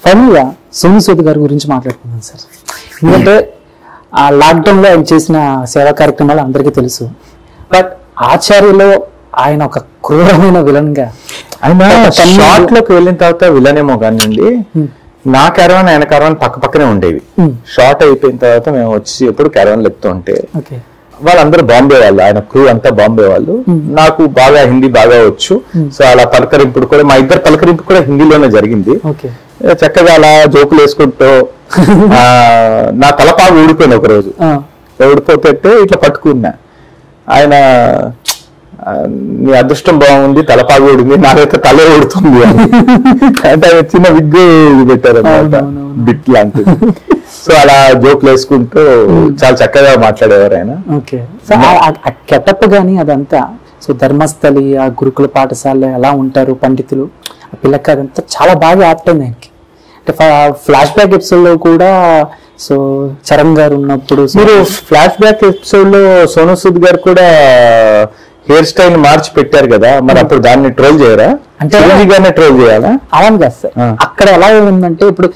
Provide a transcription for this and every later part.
Final గా సోను సూద్ గారి గురించి మాట్లాడుకుందాం సార్. ఎందుకంటే ఆ లాక్డౌన్ లో ఆయన చేసిన సేవా కార్యక్రమాలు అందరికీ తెలుసు. బట్ ఆచార్యలో ఆయన ఒక క్రూరమైన విలన్ గా, ఆయన షార్ట్ లోకి వెళ్ళిన తర్వాత విలన్ ఏమో కానివ్వండి, నా క్యారవాన్ ఆయన క్యారవాన్ పక్క పక్కనే ఉండేవి. షార్ట్ అయిపోయిన తర్వాత మేము వచ్చి ఎప్పుడు క్యారవాన్ ఎక్కుతూ ఉంటే వాళ్ళందరూ బాంబే వాళ్ళు, ఆయన క్రూ అంతా బాంబే వాళ్ళు. నాకు బాగా హిందీ బాగా వచ్చు. సో అలా పలకరింపుడు కూడా మా ఇద్దరు పలకరింపు కూడా హిందీలోనే జరిగింది. చక్కగా అలా జోకులు వేసుకుంటూ నా తలపాగు ఊడిపోయింది ఒకరోజు. ఊడిపోతే ఇట్లా పట్టుకున్నా, ఆయన నీ అదృష్టం బాగుంది తలపాగు ఊడింది, నాకైతే తల ఊడుతుంది అంటే ఆయన చిన్న విగ్గు పెట్టారు అన్నమాట, బిట్ లాంటిది. సో అలా జోకులు వేసుకుంటూ చాలా చక్కగా మాట్లాడేవారు ఆయన. కెటప్ గానీ అదంతా, సో ధర్మస్థలి ఆ గురుకుల పాఠశాల ఎలా ఉంటారు పండితులు, ఆ పిల్లకి అదంతా చాలా బాగా యాప్ట్ అయింది ఆయనకి. అంటే ఫ్లాష్ బ్యాక్ ఎపిసోడ్ లో కూడా సో చరణ్ గారు ఉన్నప్పుడు మీరు ఫ్లాష్ బ్యాక్ ఎపిసోడ్ లో సోను సూద్ గారు కూడా హెయిర్ స్టైల్ మార్చి పెట్టారు కదా, మరి అప్పుడు దాన్ని ట్రోల్ చేయరా? అంటే ట్రోల్ చేయాలా? అవును కదా సార్. అక్కడ ఎలా ఉందంటే ఇప్పుడు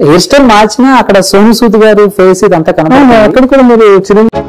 హెయిర్ స్టైల్ మార్చినా అక్కడ సోను సూద్ గారు ఫేస్ ఇదంతా కనబడుతుంది. అక్కడ కూడా మీరు చిరంజీవి